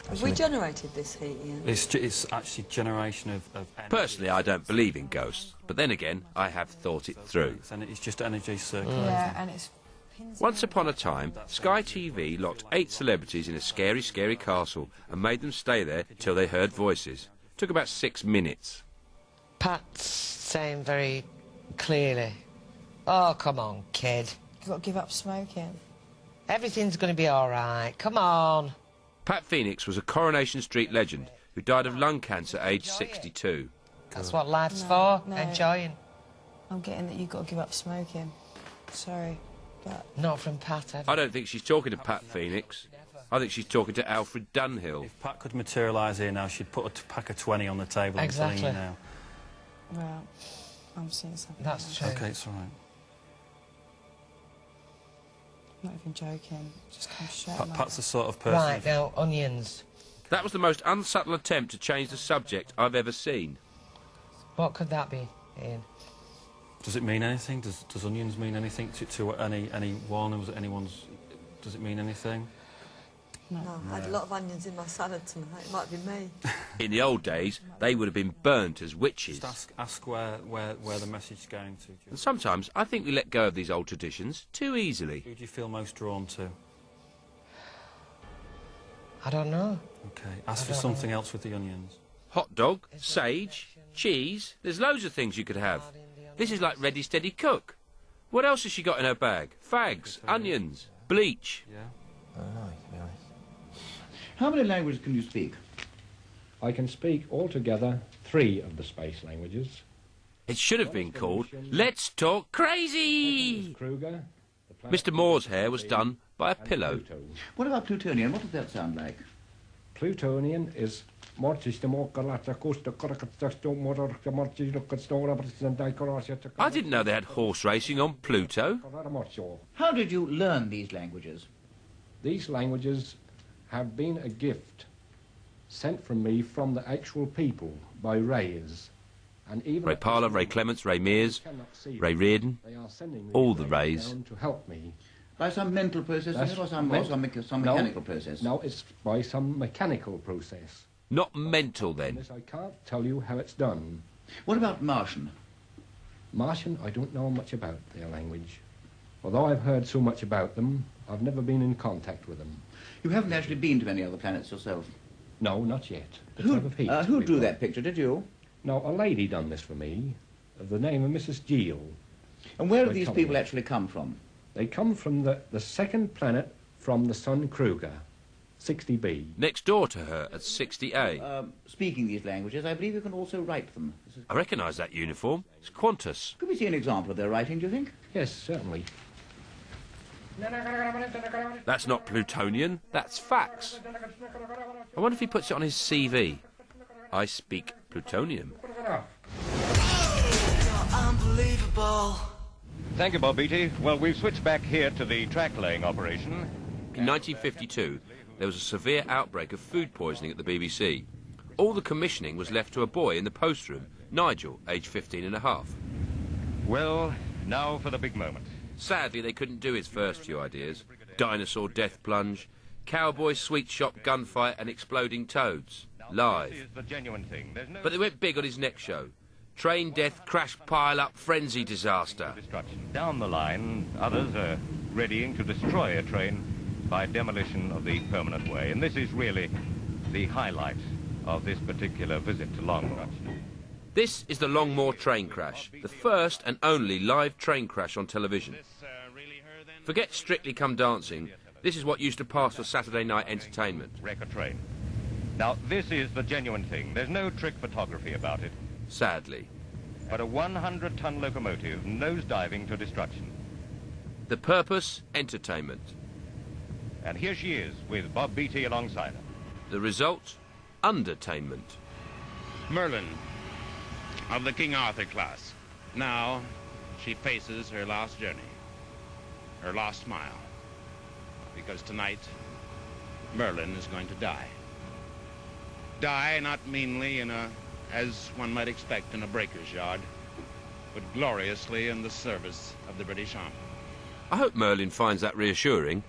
Have we generated this heat, Ian? It's actually generation of energy. Personally, I don't believe in ghosts, but then again, I have thought it through. And it's just energy circulating. Yeah, and it's... Once upon a time, Sky TV locked 8 celebrities in a scary, scary castle and made them stay there till they heard voices. Took about 6 minutes. Pat's saying very clearly, "Oh, come on, kid. You've got to give up smoking. Everything's going to be all right. Come on." Pat Phoenix was a Coronation Street legend who died of lung cancer aged 62. That's what life's for, no. enjoying. I'm getting that you've got to give up smoking. Sorry, but... Not from Pat, ever. I don't think she's talking to Pat Phoenix. I think she's talking to Alfred Dunhill. If Pat could materialise here now, she'd put a pack of 20 on the table. Exactly. I'm telling you now. Well, I'm seeing something. That's true. OK, it's all right. I'm not even joking. Just come straight out. Pat's the sort of person... Right, now, onions. That was the most unsubtle attempt to change the subject I've ever seen. What could that be, Ian? Does it mean anything? Does onions mean anything to anyone? Was it anyone's... Does it mean anything? No, I had a lot of onions in my salad tonight. It might be me. In the old days, they would have been burnt as witches. Just ask where the message is going to. And sometimes I think we let go of these old traditions too easily. Who do you feel most drawn to? I don't know. OK, ask for something else with the onions. Hot dog, sage, cheese. There's loads of things you could have. This is like Ready Steady Cook. What else has she got in her bag? Fags, onions, bleach. Yeah. How many languages can you speak? I can speak altogether 3 of the space languages. It should have been called Let's Talk Crazy! Kruger, Mr. Moore's hair was done by a pillow. What about Plutonian? What does that sound like? Plutonian is... I didn't know they had horse racing on Pluto. How did you learn these languages? These languages have been a gift sent from me from the actual people by Rays. And even Ray Parlour, Ray Clements, Ray Mears, Ray Reardon, all the Rays. To help me. By some mental process or some mechanical process? No, it's by some mechanical process. Not mental, then. I can't tell you how it's done. What about Martian? Martian, I don't know much about their language. Although I've heard so much about them, I've never been in contact with them. You haven't actually been to any other planets yourself? No, not yet. Who drew that picture, did you? No, a lady done this for me, of the name of Mrs. Giel. And where do these people actually come from? They come from the second planet from the sun Kruger, 60b. Next door to her at 60A. Speaking these languages, I believe you can also write them. I recognise that uniform. It's Qantas. Could we see an example of their writing, do you think? Yes, certainly. That's not Plutonian, that's fax. I wonder if he puts it on his CV. I speak plutonium. Unbelievable. Thank you, Bob Beattie. Well, we've switched back here to the track-laying operation. In 1952, there was a severe outbreak of food poisoning at the BBC. All the commissioning was left to a boy in the post room, Nigel, aged 15 and a half. Well, now for the big moment. Sadly, they couldn't do his first few ideas. Dinosaur death plunge, cowboy sweet shop gunfight and exploding toads. Live. This is the genuine thing. But they went big on his next show. Train death, crash pile-up, frenzy disaster. Destruction. Down the line, others are readying to destroy a train by demolition of the permanent way. And this is really the highlight of this particular visit to Longmoor. This is the Longmoor train crash, the first and only live train crash on television. Forget Strictly Come Dancing, this is what used to pass for Saturday night entertainment. Wreck a train. Now, this is the genuine thing. There's no trick photography about it. Sadly. But a 100-ton locomotive nosediving to destruction. The purpose, entertainment. And here she is, with Bob Beattie alongside her. The result, undertainment. Merlin, of the King Arthur class. Now, she faces her last journey, her last mile. Because tonight, Merlin is going to die. Die not meanly in a, as one might expect, in a breaker's yard, but gloriously in the service of the British Army. I hope Merlin finds that reassuring.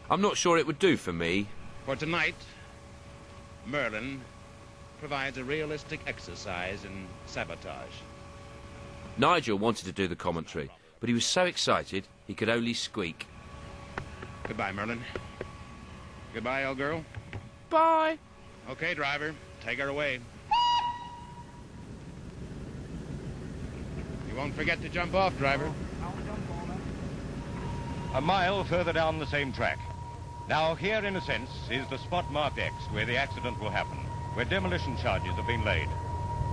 I'm not sure it would do for me. For tonight, Merlin provides a realistic exercise in sabotage. Nigel wanted to do the commentary, but he was so excited he could only squeak. Goodbye, Merlin. Goodbye, old girl. Bye. Okay, driver, take her away. You won't forget to jump off, driver. A mile further down the same track. Now, here, in a sense, is the spot marked X, where the accident will happen, where demolition charges have been laid.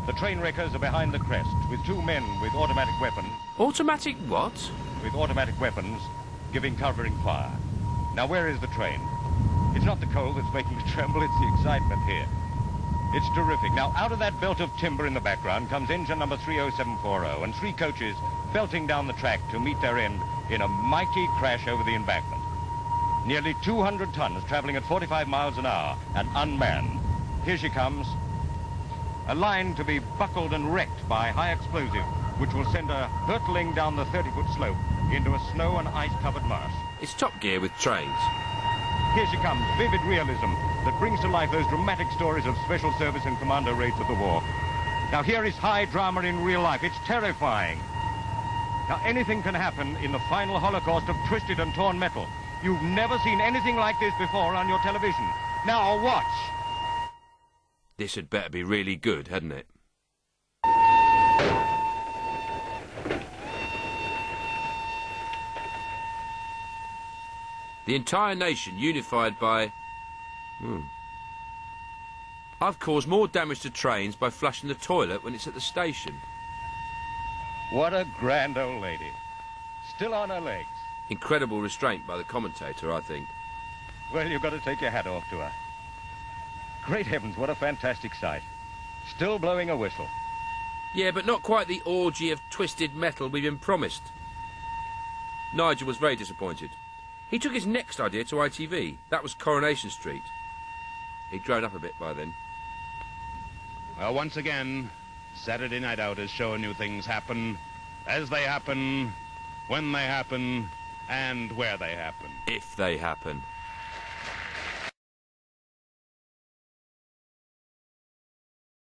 The train wreckers are behind the crest, with 2 men with automatic weapons. Automatic what? With automatic weapons, giving covering fire. Now, where is the train? It's not the cold that's making me tremble, it's the excitement here. It's terrific. Now, out of that belt of timber in the background comes engine number 30740, and 3 coaches belting down the track to meet their end in a mighty crash over the embankment. Nearly 200 tons traveling at 45 miles an hour and unmanned. Here she comes. A line to be buckled and wrecked by high explosive, which will send her hurtling down the 30-foot slope into a snow and ice-covered marsh. It's Top Gear with trains. Here she comes, vivid realism that brings to life those dramatic stories of special service and commando raids of the war. Now here is high drama in real life. It's terrifying. Now anything can happen in the final holocaust of twisted and torn metal. You've never seen anything like this before on your television. Now watch. This had better be really good, hadn't it? The entire nation unified by... I've caused more damage to trains by flushing the toilet when it's at the station. What a grand old lady. Still on her legs. Incredible restraint by the commentator, I think. Well, you've got to take your hat off to her. Great heavens, what a fantastic sight. Still blowing a whistle. Yeah, but not quite the orgy of twisted metal we've been promised. Nigel was very disappointed. He took his next idea to ITV. That was Coronation Street. He'd grown up a bit by then. Well, once again, Saturday Night Out is showing you things happen, as they happen, when they happen, and where they happen. If they happen.